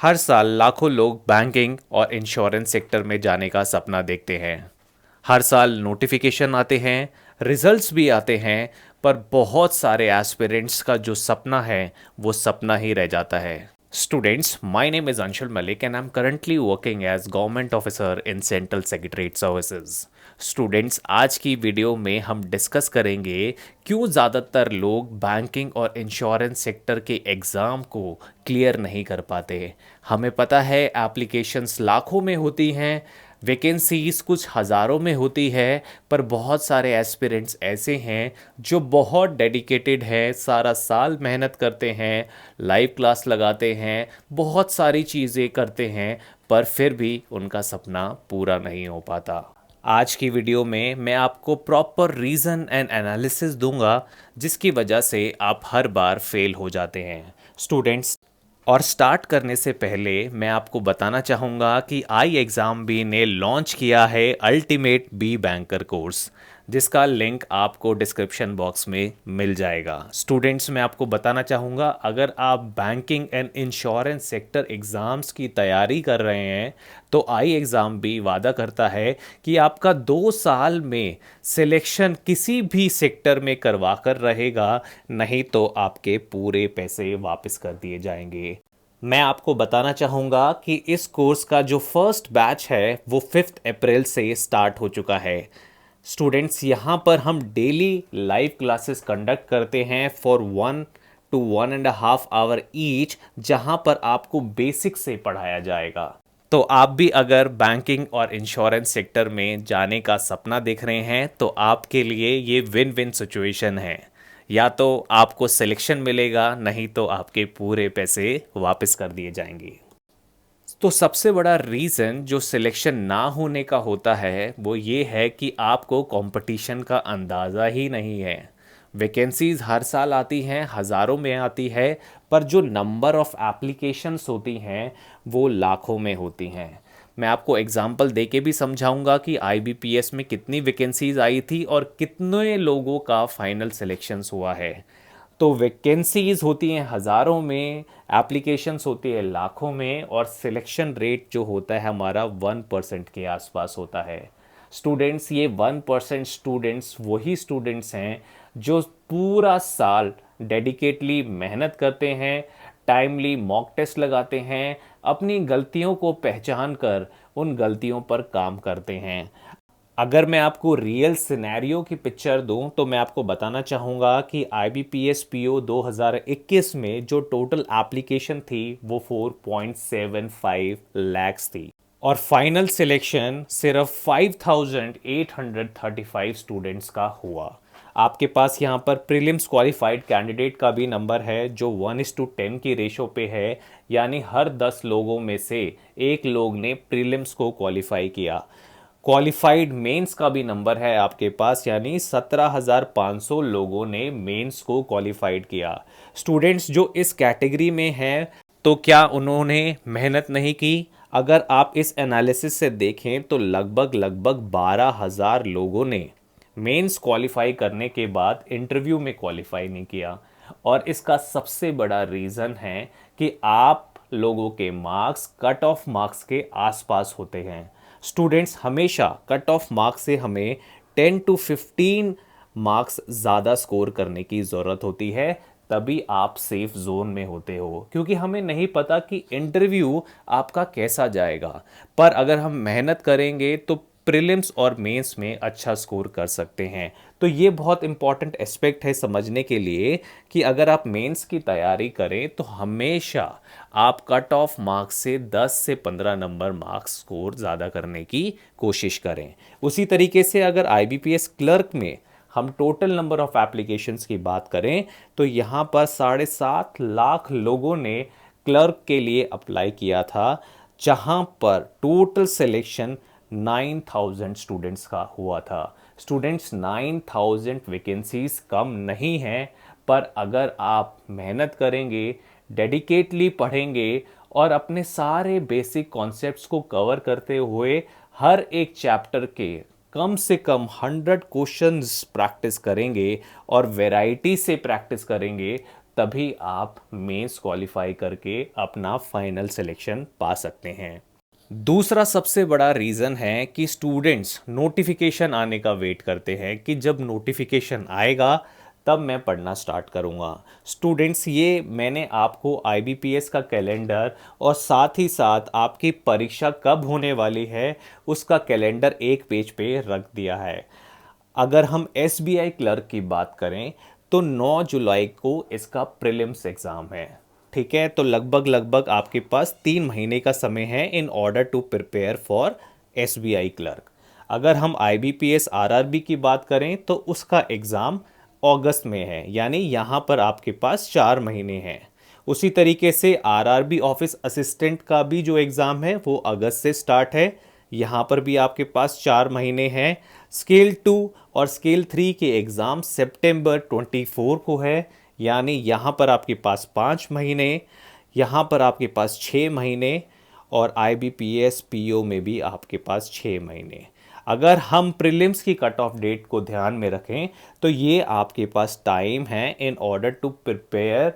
हर साल लाखों लोग बैंकिंग और इंश्योरेंस सेक्टर में जाने का सपना देखते हैं। हर साल नोटिफिकेशन आते हैं, रिजल्ट्स भी आते हैं, पर बहुत सारे एस्पिरेंट्स का जो सपना है वो सपना ही रह जाता है। Students, my name is Anshul Malik and I am currently working as government officer in central secretariat services. Students, आज की वीडियो में हम डिस्कस करेंगे क्यों ज़्यादातर लोग बैंकिंग और इंश्योरेंस सेक्टर के एग्ज़ाम को क्लियर नहीं कर पाते। हमें पता है एप्लीकेशंस लाखों में होती हैं, वैकेंसीज कुछ हज़ारों में होती है, पर बहुत सारे एस्पिरेंट्स ऐसे हैं जो बहुत डेडिकेटेड हैं, सारा साल मेहनत करते हैं, लाइव क्लास लगाते हैं, बहुत सारी चीज़ें करते हैं, पर फिर भी उनका सपना पूरा नहीं हो पाता। आज की वीडियो में मैं आपको प्रॉपर रीज़न एंड एनालिसिस दूंगा जिसकी वजह से आप हर बार फेल हो जाते हैं। स्टूडेंट्स, और स्टार्ट करने से पहले मैं आपको बताना चाहूँगा कि आई एग्ज़ाम बी ने लॉन्च किया है अल्टीमेट बी बैंकर कोर्स, जिसका लिंक आपको डिस्क्रिप्शन बॉक्स में मिल जाएगा। स्टूडेंट्स, मैं आपको बताना चाहूँगा, अगर आप banking and insurance sector exams की तैयारी कर रहे हैं तो आई एग्ज़ाम बी वादा करता है कि आपका 2 साल में सिलेक्शन किसी भी सेक्टर में करवा कर रहेगा, नहीं तो आपके पूरे पैसे वापस कर दिए जाएंगे। मैं आपको बताना चाहूँगा कि इस कोर्स का जो फर्स्ट बैच है वो 5 अप्रैल से स्टार्ट हो चुका है। स्टूडेंट्स, यहाँ पर हम डेली लाइव क्लासेस कंडक्ट करते हैं फॉर 1 to 1.5 आवर ईच, जहाँ पर आपको बेसिक से पढ़ाया जाएगा। तो आप भी अगर बैंकिंग और इंश्योरेंस सेक्टर में जाने का सपना देख रहे हैं तो आपके लिए ये विन विन सिचुएशन है। या तो आपको सिलेक्शन मिलेगा, नहीं तो आपके पूरे पैसे वापस कर दिए जाएंगे। तो सबसे बड़ा रीज़न जो सिलेक्शन ना होने का होता है वो ये है कि आपको कंपटीशन का अंदाज़ा ही नहीं है। वैकेंसीज़ हर साल आती हैं, हज़ारों में आती है, पर जो नंबर ऑफ़ एप्लीकेशंस होती हैं वो लाखों में होती हैं। मैं आपको एग्जांपल दे के भी समझाऊंगा कि आईबीपीएस में कितनी वैकेंसीज़ आई थी और कितने लोगों का फाइनल सिलेक्शंस हुआ है। तो वैकेंसीज होती हैं हज़ारों में, एप्लीकेशंस होती है लाखों में, और सिलेक्शन रेट जो होता है हमारा 1% के आसपास होता है। स्टूडेंट्स, ये 1% स्टूडेंट्स वही स्टूडेंट्स हैं जो पूरा साल डेडिकेटली मेहनत करते हैं, टाइमली मॉक टेस्ट लगाते हैं, अपनी गलतियों को पहचान कर उन गलतियों पर काम करते हैं। अगर मैं आपको रियल सिनेरियो की पिक्चर दूं तो मैं आपको बताना चाहूँगा कि IBPS PO 2021 में जो टोटल एप्लीकेशन थी वो 4.75 लैक्स थी, और फाइनल सिलेक्शन सिर्फ 5,835 स्टूडेंट्स का हुआ। आपके पास यहाँ पर प्रीलिम्स क्वालिफाइड कैंडिडेट का भी नंबर है जो 1:10 की रेशो पे है, यानी हर 10 लोगों में से एक लोग ने प्रीलिम्स को क्वालिफाई किया। क्वालिफाइड मेंस का भी नंबर है आपके पास, यानी 17,500 लोगों ने मेंस को क्वालिफाइड किया। स्टूडेंट्स जो इस कैटेगरी में हैं, तो क्या उन्होंने मेहनत नहीं की? अगर आप इस एनालिसिस से देखें तो लगभग लगभग 12,000 लोगों ने मेंस क्वालिफाई करने के बाद इंटरव्यू में क्वालिफाई नहीं किया। और इसका सबसे बड़ा रीज़न है कि आप लोगों के मार्क्स कट ऑफ मार्क्स के आसपास होते हैं। स्टूडेंट्स, हमेशा कट ऑफ मार्क्स से हमें 10 to 15 मार्क्स ज़्यादा स्कोर करने की ज़रूरत होती है, तभी आप सेफ जोन में होते हो, क्योंकि हमें नहीं पता कि इंटरव्यू आपका कैसा जाएगा। पर अगर हम मेहनत करेंगे तो प्रीलिम्स और मेंस में अच्छा स्कोर कर सकते हैं। तो ये बहुत इंपॉर्टेंट एस्पेक्ट है समझने के लिए कि अगर आप मेंस की तैयारी करें तो हमेशा आप कट ऑफ मार्क्स से 10 से 15 नंबर मार्क्स स्कोर ज़्यादा करने की कोशिश करें। उसी तरीके से अगर आईबीपीएस क्लर्क में हम टोटल नंबर ऑफ एप्लीकेशंस की बात करें तो यहाँ पर 7.5 लाख लोगों ने क्लर्क के लिए अप्लाई किया था, जहाँ पर टोटल सिलेक्शन 9,000 स्टूडेंट्स का हुआ था। स्टूडेंट्स, 9,000 वैकेंसीज कम नहीं हैं, पर अगर आप मेहनत करेंगे, डेडिकेटली पढ़ेंगे और अपने सारे बेसिक कॉन्सेप्ट्स को कवर करते हुए हर एक चैप्टर के कम से कम 100 क्वेश्चंस प्रैक्टिस करेंगे और वैरायटी से प्रैक्टिस करेंगे, तभी आप मेंस क्वालिफाई करके अपना फाइनल सिलेक्शन पा सकते हैं। दूसरा सबसे बड़ा रीज़न है कि स्टूडेंट्स नोटिफिकेशन आने का वेट करते हैं कि जब नोटिफिकेशन आएगा तब मैं पढ़ना स्टार्ट करूंगा। स्टूडेंट्स, ये मैंने आपको आईबीपीएस का कैलेंडर और साथ ही साथ आपकी परीक्षा कब होने वाली है उसका कैलेंडर एक पेज पे रख दिया है। अगर हम एसबीआई क्लर्क की बात करें तो 9 जुलाई को इसका प्रीलिम्स एग्ज़ाम है। ठीक है, तो लगभग लगभग आपके पास 3 महीने का समय है in order to prepare for SBI clerk. अगर हम आईबीपीएस आरआरबी की बात करें तो उसका एग्ज़ाम अगस्त में है, यानी यहाँ पर आपके पास 4 महीने हैं। उसी तरीके से आरआरबी ऑफिस असिस्टेंट का भी जो एग्ज़ाम है वो अगस्त से स्टार्ट है, यहाँ पर भी आपके पास 4 महीने हैं। स्केल 2 और स्केल 3 के एग्ज़ाम सितंबर 24 को है, यानी यहाँ पर आपके पास 5 महीने, यहाँ पर आपके पास 6 महीने, और आईबीपीएस पीओ में भी आपके पास 6 महीने। अगर हम प्रीलिम्स की कट ऑफ डेट को ध्यान में रखें तो ये आपके पास टाइम है इन ऑर्डर टू प्रिपेयर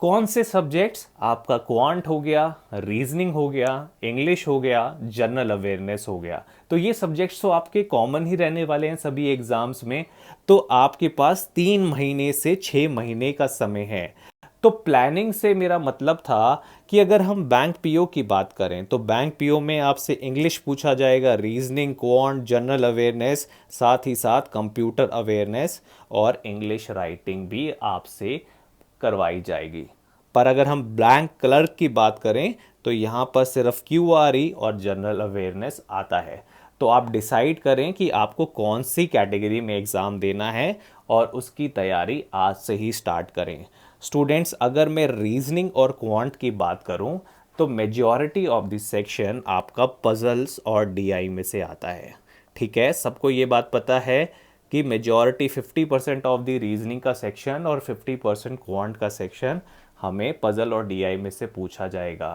कौन से सब्जेक्ट्स, आपका क्वांट हो गया, रीजनिंग हो गया, इंग्लिश हो गया, जनरल अवेयरनेस हो गया। तो ये सब्जेक्ट्स तो आपके कॉमन ही रहने वाले हैं सभी एग्जाम्स में। तो आपके पास 3 महीने से 6 महीने का समय है। तो प्लानिंग से मेरा मतलब था कि अगर हम बैंक पीओ की बात करें तो बैंक पीओ में आपसे इंग्लिश पूछा जाएगा, रीजनिंग, क्वांट, जनरल अवेयरनेस, साथ ही साथ कंप्यूटर अवेयरनेस और इंग्लिश राइटिंग भी आपसे करवाई जाएगी। पर अगर हम ब्लैंक क्लर्क की बात करें तो यहाँ पर सिर्फ क्यूआरई और जनरल अवेयरनेस आता है। तो आप डिसाइड करें कि आपको कौन सी कैटेगरी में एग्ज़ाम देना है और उसकी तैयारी आज से ही स्टार्ट करें। स्टूडेंट्स, अगर मैं रीजनिंग और क्वांट की बात करूं तो मेजॉरिटी ऑफ दिस सेक्शन आपका पजल्स और डीआई में से आता है। ठीक है, सबको ये बात पता है कि मेजॉरिटी 50% ऑफ द रीजनिंग का सेक्शन और 50% क्वांट का सेक्शन हमें पजल और डीआई में से पूछा जाएगा।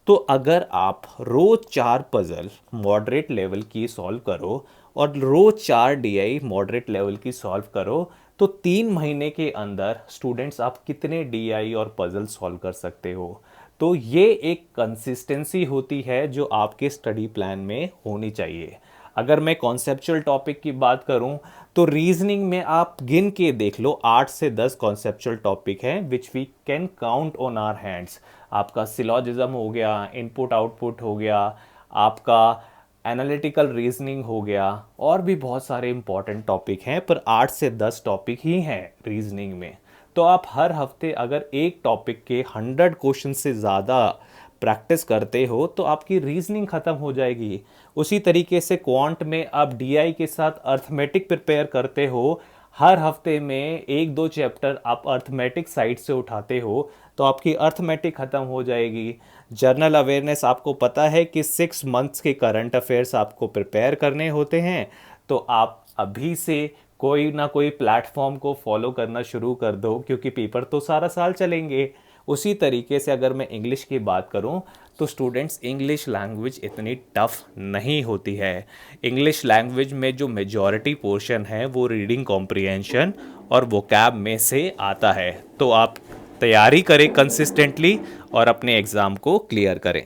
तो अगर आप रोज 4 पजल मॉडरेट लेवल की सॉल्व करो और रोज 4 डीआई मॉडरेट लेवल की सॉल्व करो तो 3 महीने के अंदर स्टूडेंट्स आप कितने डीआई और पजल सॉल्व कर सकते हो। तो ये एक कंसिस्टेंसी होती है जो आपके स्टडी प्लान में होनी चाहिए। अगर मैं कॉन्सेप्चुअल टॉपिक की बात करूं तो रीजनिंग में आप गिन के देख लो 8 से 10 कॉन्सेप्चुअल टॉपिक हैं which we can count on our hands. आपका सिलॉजिज्म हो गया, इनपुट आउटपुट हो गया, आपका एनालिटिकल रीजनिंग हो गया, और भी बहुत सारे इंपॉर्टेंट टॉपिक हैं, पर 8 से 10 टॉपिक ही हैं रीजनिंग में। तो आप हर हफ्ते अगर एक टॉपिक के 100 क्वेश्चन से ज़्यादा प्रैक्टिस करते हो तो आपकी रीजनिंग ख़त्म हो जाएगी। उसी तरीके से क्वांट में आप डीआई के साथ अर्थमेटिक प्रिपेयर करते हो, हर हफ्ते में 1-2 चैप्टर आप अर्थमेटिक साइड से उठाते हो तो आपकी अर्थमेटिक ख़त्म हो जाएगी। जर्नल अवेयरनेस आपको पता है कि 6 मंथ्स के करंट अफेयर्स आपको प्रिपेयर करने होते हैं। तो आप अभी से कोई ना कोई प्लेटफॉर्म को फॉलो करना शुरू कर दो क्योंकि पेपर तो सारा साल चलेंगे। उसी तरीके से अगर मैं इंग्लिश की बात करूं तो स्टूडेंट्स, इंग्लिश लैंग्वेज इतनी टफ नहीं होती है। इंग्लिश लैंग्वेज में जो मेजॉरिटी पोर्शन है वो रीडिंग कॉम्प्रिहेंशन और वोकैब में से आता है। तो आप तैयारी करें कंसिस्टेंटली और अपने एग्ज़ाम को क्लियर करें।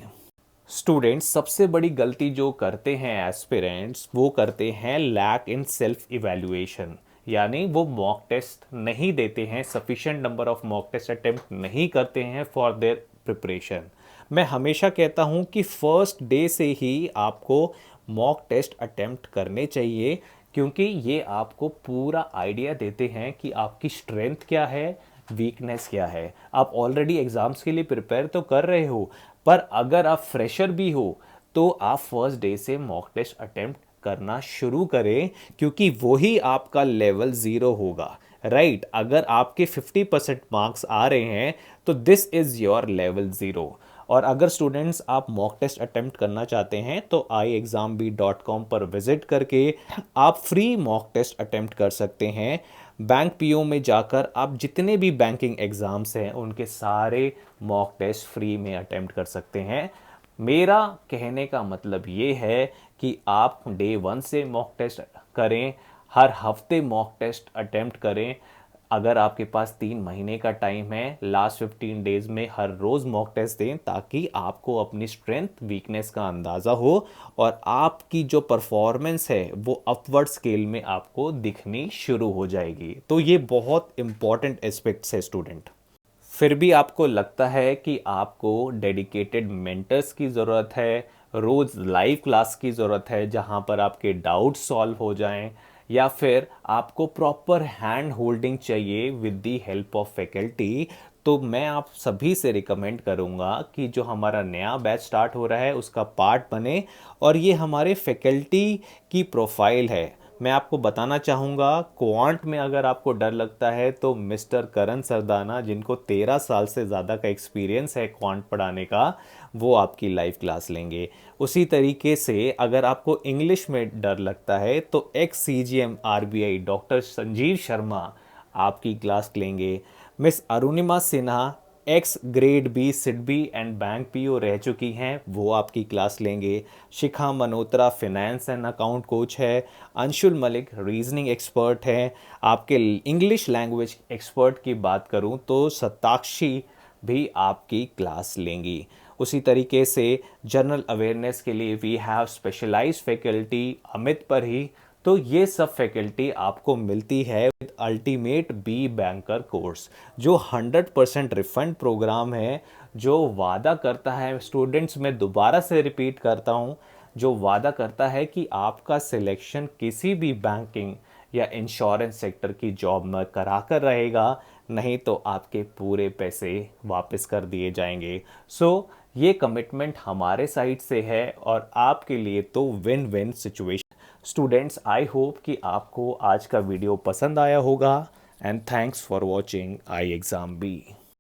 स्टूडेंट्स, सबसे बड़ी गलती जो करते हैं एस्पिरेंट्स वो करते हैं लैक इन सेल्फ इवैल्यूएशन, यानी वो मॉक टेस्ट नहीं देते हैं, sufficient number of mock test attempt नहीं करते हैं फॉर देयर प्रिपरेशन। मैं हमेशा कहता हूं कि फर्स्ट डे से ही आपको मॉक टेस्ट अटेम्प्ट करने चाहिए क्योंकि ये आपको पूरा आइडिया देते हैं कि आपकी स्ट्रेंथ क्या है, वीकनेस क्या है। आप ऑलरेडी एग्जाम्स के लिए प्रिपेयर तो कर रहे हो, पर अगर आप फ्रेशर भी हो तो आप फर्स्ट डे से मॉक टेस्ट अटेम्प्ट करना शुरू करें क्योंकि वही आपका लेवल 0 होगा। राइट, अगर आपके 50% मार्क्स आ रहे हैं तो दिस इज़ योर लेवल 0। और अगर स्टूडेंट्स आप मॉक टेस्ट अटेम्प्ट करना चाहते हैं तो iexambee.com पर विजिट करके आप फ्री मॉक टेस्ट अटेम्प्ट कर सकते हैं। बैंक पीओ में जाकर आप जितने भी बैंकिंग एग्ज़ाम्स हैं उनके सारे मॉक टेस्ट फ्री में अटेम्प्ट कर सकते हैं। मेरा कहने का मतलब ये है कि आप डे 1 से मॉक टेस्ट करें, हर हफ्ते मॉक टेस्ट अटेम्प्ट करें। अगर आपके पास 3 महीने का टाइम है, लास्ट 15 डेज में हर रोज़ मॉक टेस्ट दें ताकि आपको अपनी स्ट्रेंथ वीकनेस का अंदाज़ा हो और आपकी जो परफॉर्मेंस है वो अपवर्ड स्केल में आपको दिखनी शुरू हो जाएगी। तो ये बहुत इंपॉर्टेंट एस्पेक्ट्स है स्टूडेंट। फिर भी आपको लगता है कि आपको डेडिकेटेड मेंटर्स की ज़रूरत है, रोज़ लाइव क्लास की ज़रूरत है जहां पर आपके डाउट सॉल्व हो जाएं, या फिर आपको प्रॉपर हैंड होल्डिंग चाहिए with the help of faculty, तो मैं आप सभी से रिकमेंड करूंगा कि जो हमारा नया बैच स्टार्ट हो रहा है उसका पार्ट बने। और ये हमारे फैकल्टी की प्रोफाइल है। मैं आपको बताना चाहूँगा, क्वांट में अगर आपको डर लगता है तो मिस्टर करण सरदाना, जिनको 13 साल से ज़्यादा का एक्सपीरियंस है क्वांट पढ़ाने का, वो आपकी लाइव क्लास लेंगे। उसी तरीके से अगर आपको इंग्लिश में डर लगता है तो ex CGM RBI doctor Sanjeev Sharma आपकी क्लास लेंगे। Miss Arunima Sinha ex grade B SIDBI and bank PO रह चुकी हैं, वो आपकी क्लास लेंगे। Shikha Malhotra finance and account coach है। अंशुल मलिक रीजनिंग एक्सपर्ट हैं। आपके इंग्लिश लैंग्वेज एक्सपर्ट की बात करूं तो सताक्षी भी आपकी क्लास लेंगी। उसी तरीके से जनरल अवेयरनेस के लिए we have specialised faculty Amit पर ही। तो ये सब फैकल्टी आपको मिलती है with ultimate B banker course, जो 100% रिफंड प्रोग्राम है, जो वादा करता है स्टूडेंट्स, मैं दोबारा से रिपीट करता हूँ, जो वादा करता है कि आपका सिलेक्शन किसी भी बैंकिंग या इंश्योरेंस सेक्टर की जॉब में करा कर रहेगा, नहीं तो आपके पूरे पैसे वापस कर दिए जाएंगे। सो ये कमिटमेंट हमारे साइड से है और आपके लिए तो win win situation. Students, I hope कि आपको आज का वीडियो पसंद आया होगा and thanks for watching I exam B.